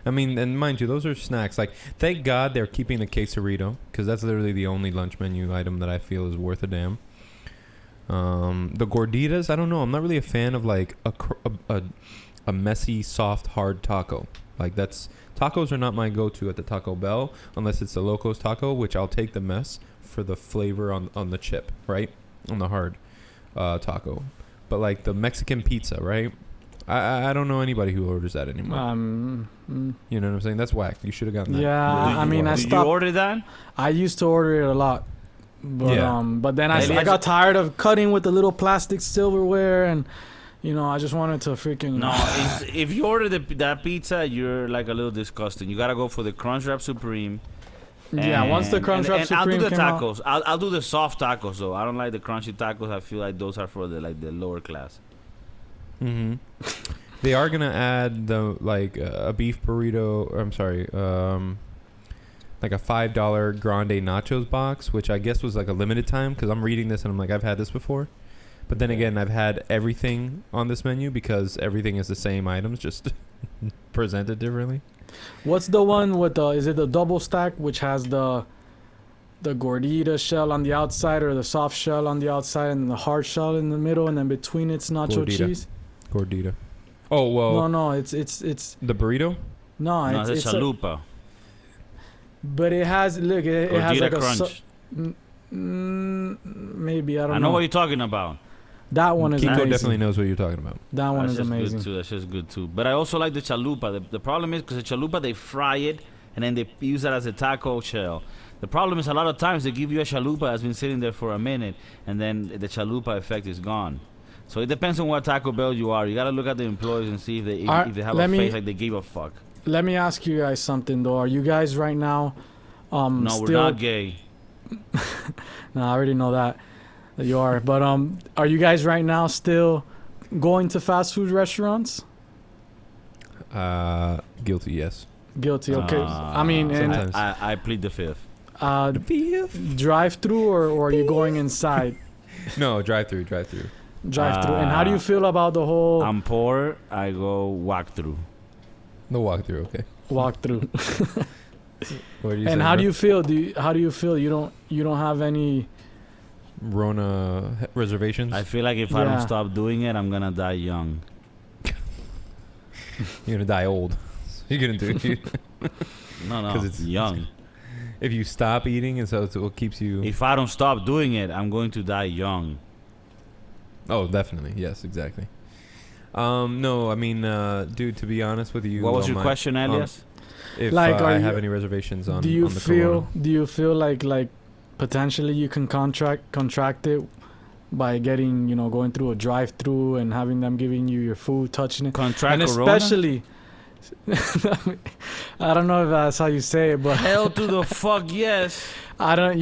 I mean, and mind you, those are snacks. Like, thank God they're keeping the quesarito because that's literally the only lunch menu item that I feel is worth a damn. The gorditas, I don't know. I'm not really a fan of like a messy, soft, hard taco. Like tacos are not my go-to at the Taco Bell unless it's the Locos Taco, which I'll take the mess for the flavor on the chip, right? On the hard taco. But like the Mexican pizza, right? I don't know anybody who orders that anymore. You know what I'm saying? That's whack. You should have gotten that. Yeah, I mean, I stopped. Did you order that? I used to order it a lot. But then I got tired of cutting with the little plastic silverware, and I just wanted to freaking. No, if you order that pizza, you're like a little disgusting. You gotta go for the Crunchwrap Supreme. Yeah, once the Crunchwrap Supreme I'll do the came tacos. out. I'll do the soft tacos though. I don't like the crunchy tacos. I feel like those are for the lower class. Mm-hmm. They are gonna add a beef burrito. I'm sorry. Like a $5 grande nachos box, which I guess was like a limited time because I'm reading this and I'm like, I've had this before. But then again, I've had everything on this menu because everything is the same items, just presented differently. What's the one with is it the double stack, which has the gordita shell on the outside or the soft shell on the outside and the hard shell in the middle, and then between it's nacho cheese? Gordita. Oh, well. No, it's the burrito? No, it's a chalupa. But it has it has like crunch. Maybe I don't know. I know what you're talking about. That one is Kiko amazing. definitely knows what you're talking about. That one is amazing. That's just good too. But I also like the chalupa. The problem is because the chalupa they fry it and then they use it as a taco shell. The problem is a lot of times they give you a chalupa that's been sitting there for a minute and then the chalupa effect is gone. So it depends on what Taco Bell you are. You gotta look at the employees and see if they have a face like they give a fuck. Let me ask you guys something though. Are you guys right now? No, still... we're not gay. No, I already know that you are. But are you guys right now still going to fast food restaurants? Guilty, yes. Guilty. Okay. I mean, and I plead the fifth. Drive through or are you going inside? No, drive through. Drive-through. And how do you feel about the whole... I'm poor. I go walk-through. No walk-through, okay. Walk-through. What are you And saying, how bro? do you feel? How do you feel? You don't have any... Rona reservations? I feel like if I don't stop doing it, I'm gonna die young. You're gonna die old. You're gonna do it. No, 'Cause it's young. If you stop eating, and so it's what keeps you. If I don't stop doing it, I'm going to die young. Oh, definitely. Yes, exactly. No, I mean, dude. To be honest with you, What was your question, Elias? If Like, I have any reservations on, do you on the feel? corona. Do you feel like potentially you can contract it by getting going through a drive-through and having them giving you your food, touching it, Contract and corona? especially. I don't know if that's how you say it, but Hell to the fuck yes. I don't.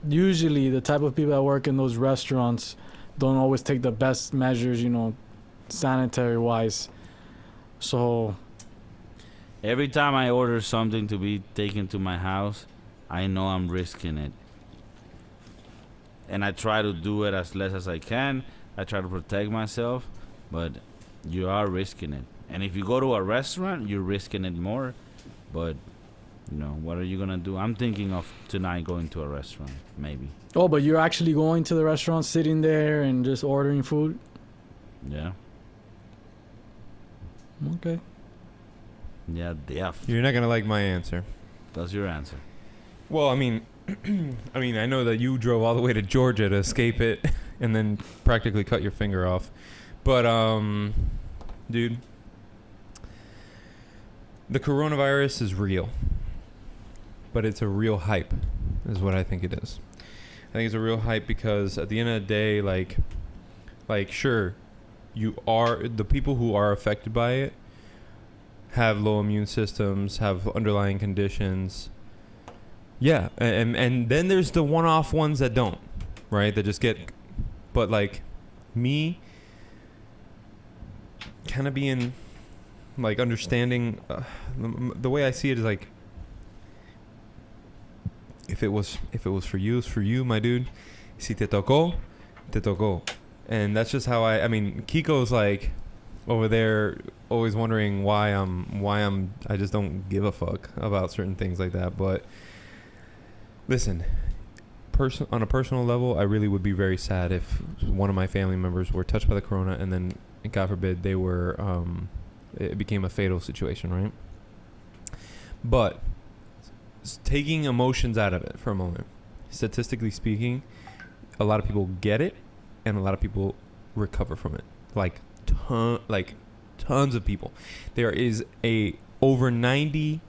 Usually the type of people that work in those restaurants don't always take the best measures, sanitary wise. So Every time I order something to be taken to my house, I know I'm risking it. And I try to do it as less as I can. I try to protect myself, but you are risking it. And if you go to a restaurant, you're risking it more. But, what are you going to do? I'm thinking of tonight going to a restaurant, maybe. Oh, but you're actually going to the restaurant, sitting there and just ordering food? Yeah. Okay. Yeah, You're not gonna like my answer. that's your answer. Well, I mean, I know that you drove all the way to Georgia to escape it, and then practically cut your finger off. But, dude, the coronavirus is real, but it's a real hype, is what I think it is. I think it's a real hype because at the end of the day, like, sure, the people who are affected by it have low immune systems, have underlying conditions. Yeah, and then there's the one-off ones that don't, right? That just get, but like me, kind of being, like, understanding, the way I see it is like, if it was for you, it's for you, my dude. Si te tocó, te tocó. And that's just how I mean, Kiko's like over there always wondering why I just don't give a fuck about certain things like that. But listen, on a personal level, I really would be very sad if one of my family members were touched by the corona and then, God forbid, they were it became a fatal situation, right? But taking emotions out of it for a moment, statistically speaking, a lot of people get it and a lot of people recover from it. Like tons of people. There is a over 95%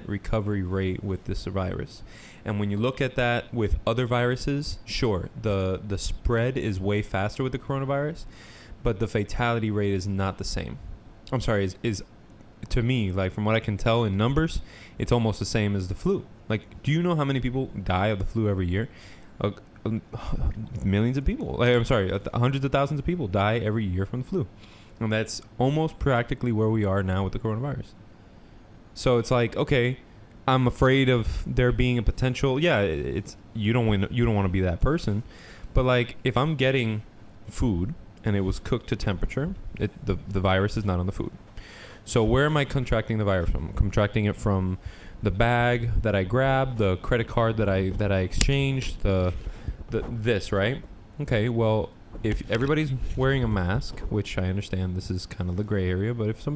recovery rate with this virus. And when you look at that with other viruses, sure, the spread is way faster with the coronavirus, but the fatality rate is not the same. I'm sorry, is to me, like, from what I can tell in numbers, it's almost the same as the flu. Like, do you know how many people die of the flu every year? Millions of people. I'm sorry, hundreds of thousands of people die every year from the flu. And that's almost practically where we are now with the coronavirus. So it's like, okay, I'm afraid of there being a potential. Yeah, it's you don't want to be that person. But like, if I'm getting food and it was cooked to temperature, the virus is not on the food. So where am I contracting the virus from? I'm contracting it from the bag that I grabbed, the credit card that I exchanged, this, right? Okay, well, if everybody's wearing a mask, which I understand this is kind of the gray area, but if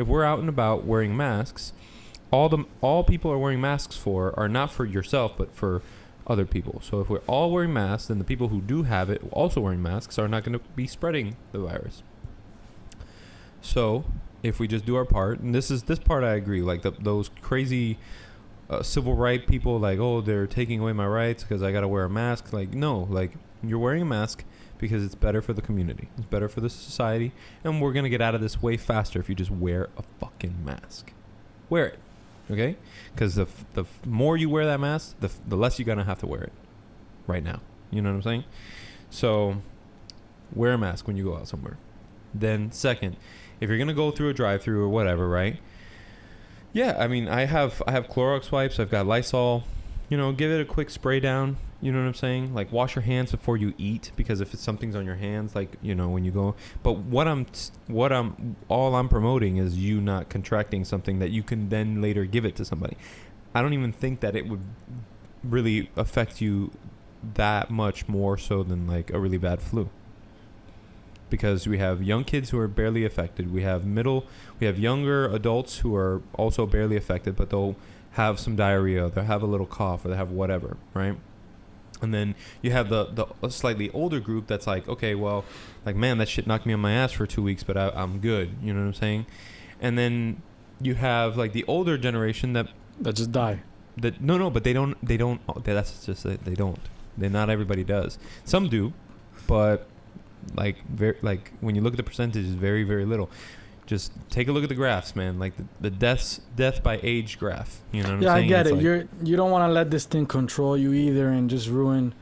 we're out and about wearing masks, all people are wearing masks for are not for yourself, but for other people. So if we're all wearing masks, then the people who do have it also wearing masks are not going to be spreading the virus. So if we just do our part, and this part I agree, like those crazy civil rights people, like, oh, they're taking away my rights because I got to wear a mask. Like, no, like, you're wearing a mask because it's better for the community. It's better for the society. And we're going to get out of this way faster if you just wear a fucking mask. Wear it. Okay? Because the more you wear that mask, the less you're going to have to wear it right now. You know what I'm saying? So wear a mask when you go out somewhere. Then second, if you're going to go through a drive-through or whatever, right? Yeah, I mean, I have Clorox wipes. I've got Lysol. You know, give it a quick spray down. You know what I'm saying? Like, wash your hands before you eat, because if something's on your hands, like, you know, when you go. But all I'm promoting is you not contracting something that you can then later give it to somebody. I don't even think that it would really affect you that much more so than like a really bad flu. Because we have young kids who are barely affected. We have younger adults who are also barely affected, but they'll have some diarrhea, they'll have a little cough, or they have whatever, right? And then you have the slightly older group that's like, okay, well, like, man, that shit knocked me on my ass for 2 weeks, but I'm good. You know what I'm saying? And then you have like the older generation that just die. But they don't. That's just it. They don't. Not everybody does. Some do, but like when you look at the percentages, very, very little. Just take a look at the graphs, man. Like the death by age graph. You know what I'm saying? Yeah, I get it. Like, You don't want to let this thing control you either and just ruin.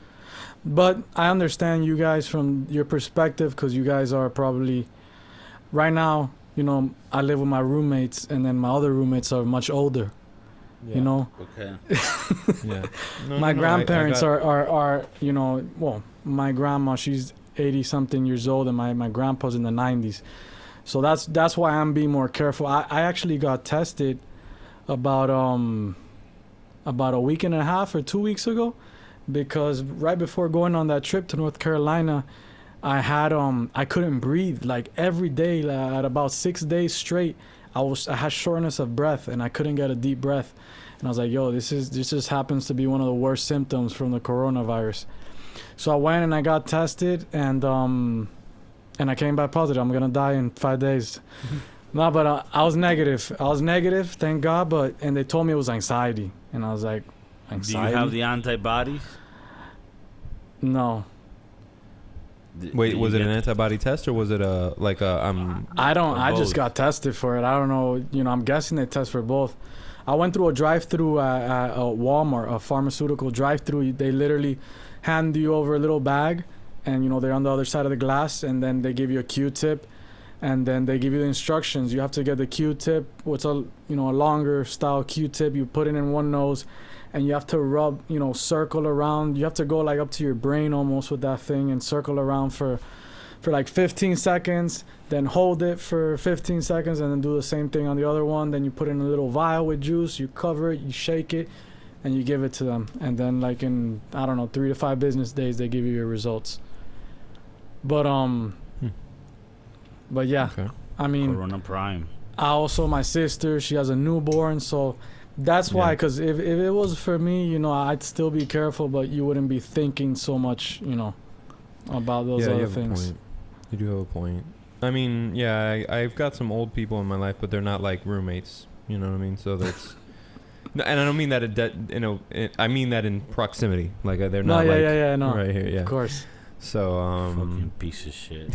But I understand you guys from your perspective, because you guys are probably right now. You know, I live with my roommates, and then my other roommates are much older. yeah. You know. Okay. Yeah. My grandparents are you know, well, my grandma, she's 80 something years old, and my grandpa's in the 90s. So that's why I'm being more careful. I actually got tested about a week and a half or 2 weeks ago, because right before going on that trip to North Carolina, I had I couldn't breathe. Like every day, at about 6 days straight, I had shortness of breath, and I couldn't get a deep breath. And I was like, yo, this just happens to be one of the worst symptoms from the coronavirus. So I went and I got tested, and I came back positive. I'm gonna die in 5 days. No, but I was negative. Thank God. And they told me it was anxiety, and I was like, anxiety? Do you have the antibodies? No. Wait, was it an antibody test, or was it I just got tested for it. I don't know. You know, I'm guessing they test for both. I went through a drive-through at Walmart, a pharmaceutical drive-through. They literally hand you over a little bag, and you know they're on the other side of the glass, and then they give you a Q-tip, and then they give you the instructions. You have to get the Q-tip, what's a longer style Q-tip. You put it in one nose, and you have to rub, circle around. You have to go like up to your brain almost with that thing and circle around for like 15 seconds, then hold it for 15 seconds, and then do the same thing on the other one. Then you put in a little vial with juice, you cover it, you shake it, and you give it to them. And then like in, 3 to 5 business days, they give you your results. But but yeah, okay. I mean, Corona Prime. My sister, she has a newborn, so that's why. Because if it was for me, I'd still be careful, but you wouldn't be thinking so much, about those other things. You do have a point. I mean, yeah, I've got some old people in my life, but they're not like roommates. You know what I mean? So that's. No, and I don't mean that I mean that in proximity. Like they're not no, right here. Yeah, of course. So fucking piece of shit.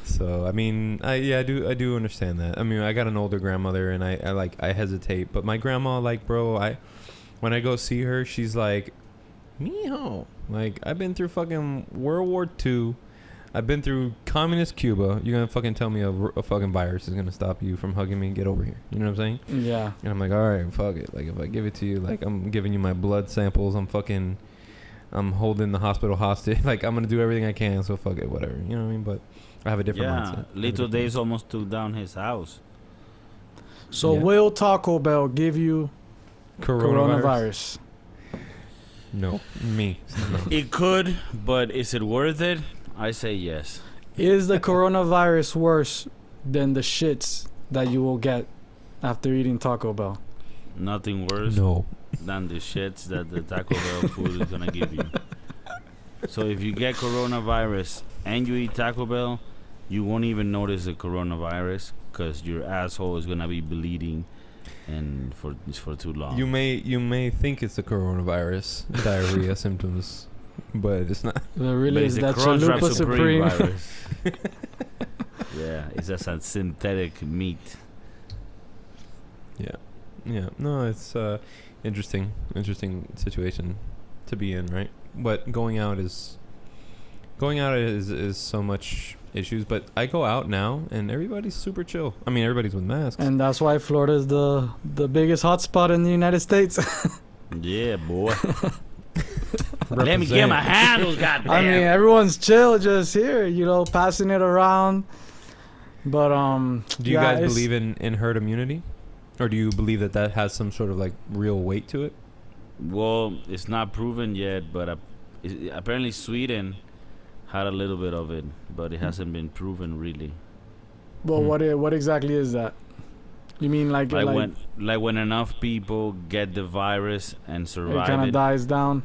So I mean, I do understand that. I mean, I got an older grandmother, and I hesitate, but my grandma, like, bro, when I go see her, she's like, mijo, like, I've been through fucking World War II. I've been through communist Cuba. You're gonna fucking tell me a fucking virus is gonna stop you from hugging me and get over here? You know what I'm saying? Yeah. And I'm like, all right, fuck it. Like, if I give it to you, like, I'm giving you my blood samples. I'm holding the hospital hostage. Like, I'm gonna do everything I can. So fuck it, whatever. You know what I mean? But I have a different mindset. Lito Daze almost took down his house. So will Taco Bell give you coronavirus? No, me. No. It could, but is it worth it? I say yes. Is the coronavirus worse than the shits that you will get after eating Taco Bell? Nothing worse than the shits that the Taco Bell food is gonna give you. So if you get coronavirus and you eat Taco Bell, you won't even notice the coronavirus because your asshole is gonna be bleeding, and for too long. You may think it's the coronavirus diarrhea symptoms, but it's not. There really is that Chalupa Supreme virus. Yeah, it's just a synthetic meat. Yeah. No, it's interesting situation to be in, right? But going out is so much issues. But I go out now and everybody's super chill. I mean, everybody's with masks. And that's why Florida's the biggest hotspot in the United States. Yeah, boy. Let me get my handles, goddamn. I mean, everyone's chill, just here, passing it around. But do you guys believe in herd immunity, or do you believe that has some sort of like real weight to it? Well, it's not proven yet, but apparently Sweden had a little bit of it, but it hasn't been proven really. Well, what exactly is that? You mean like when enough people get the virus and survive it kind of dies down,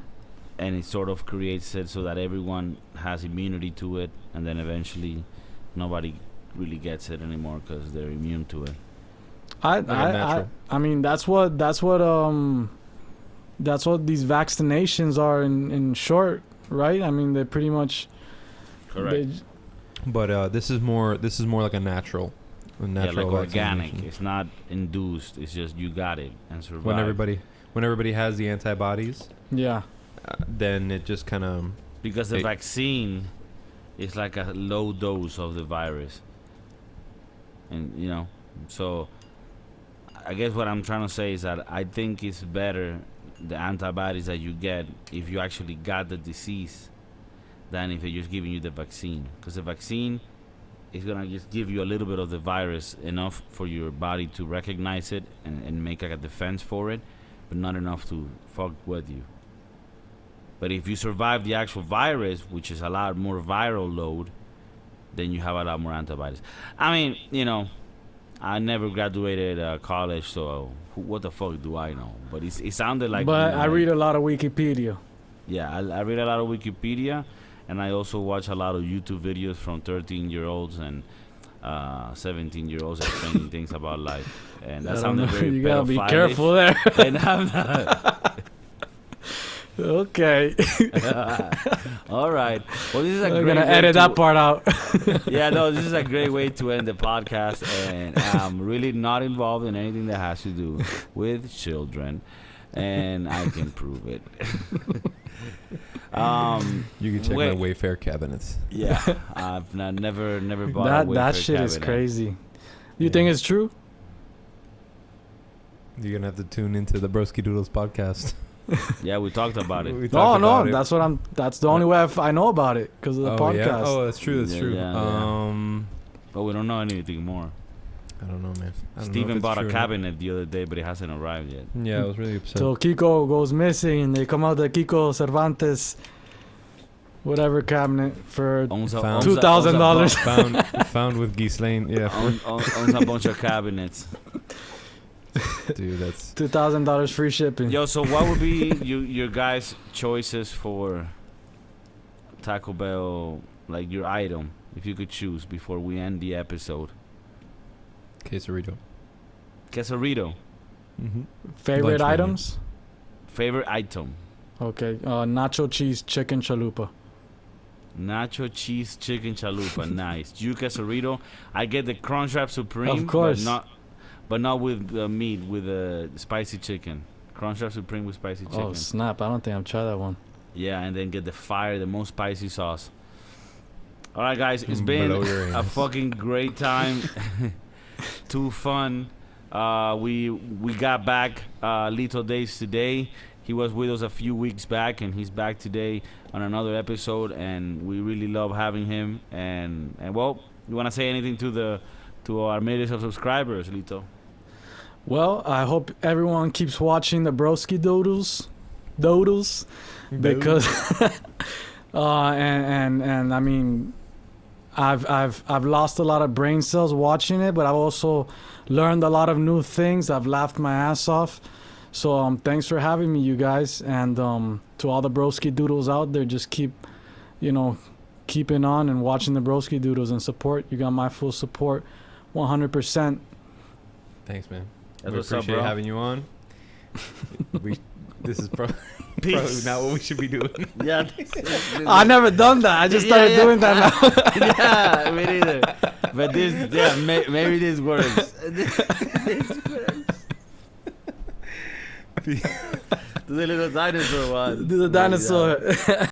and it sort of creates it so that everyone has immunity to it, and then eventually nobody really gets it anymore because they're immune to it. I mean that's what these vaccinations are in short, right? I mean, they pretty much correct. But this is more like a natural like organic. It's not induced. It's just you got it and survive. When everybody has the antibodies, then it just kind of, because the vaccine is like a low dose of the virus, and so I guess what I'm trying to say is that I think it's better the antibodies that you get if you actually got the disease than if they're just giving you the vaccine, because the vaccine is gonna just give you a little bit of the virus, enough for your body to recognize it and make like a defense for it, but not enough to fuck with you. But if you survive the actual virus, which is a lot more viral load, then you have a lot more antibodies. I mean, I never graduated college, so what the fuck do I know? But it sounded like. But I read a lot of Wikipedia. Yeah, I read a lot of Wikipedia, and I also watch a lot of YouTube videos from 13-year-olds and 17-year-olds explaining things about life. And that sounded very You gotta be careful there. And I'm not. Okay. All right. Well, this is a We're great gonna edit that part out. Yeah, no, this is a great way to end the podcast, and I'm really not involved in anything that has to do with children, and I can prove it. You can check my Wayfair cabinets. Yeah, I've never bought a Wayfair that shit cabinet. is crazy. You think it's true? You're gonna have to tune into the Broskiedoodles podcast. Yeah, we talked about it. No, that's the only way I know about it, because of the podcast. Yeah? Oh, that's true. Yeah. But we don't know anything more. I don't know, man. Steven bought a cabinet the other day, but it hasn't arrived yet. Yeah, I was really upset. So Kiko goes missing, and they come out the Kiko Cervantes whatever cabinet for $2,000. Found with Ghislaine. Yeah. Owns a bunch of cabinets. Dude, that's $2,000 free shipping. Yo, so what would be your guys' choices for Taco Bell, like your item, if you could choose before we end the episode? Quesarito. Mm-hmm. Favorite items? Favorite item. Okay. Nacho cheese chicken chalupa. Nacho cheese chicken chalupa. Nice. You quesarito. I get the Crunchwrap Supreme. Of course. But not with meat, with spicy chicken. Crunchwrap Supreme with spicy chicken. Oh, snap. I don't think I've tried that one. Yeah, and then get the most spicy sauce. All right, guys. It's been a fucking great time. Too fun. We got back Lito Daze today. He was with us a few weeks back, and he's back today on another episode, and we really love having him. And well, you want to say anything to our millions of subscribers, Lito? Well, I hope everyone keeps watching the Broskiedoodles, because and I mean, I've lost a lot of brain cells watching it, but I've also learned a lot of new things. I've laughed my ass off. So thanks for having me, you guys, and to all the Broskiedoodles out there, just keeping on and watching the Broskiedoodles and support. You got my full support, 100%. Thanks, man. That's we appreciate having you on. This is probably not what we should be doing. Yeah, I never done that. I just started doing that now. Yeah, me neither. But maybe this works. Do the little dinosaur one. Do the dinosaur. Yeah.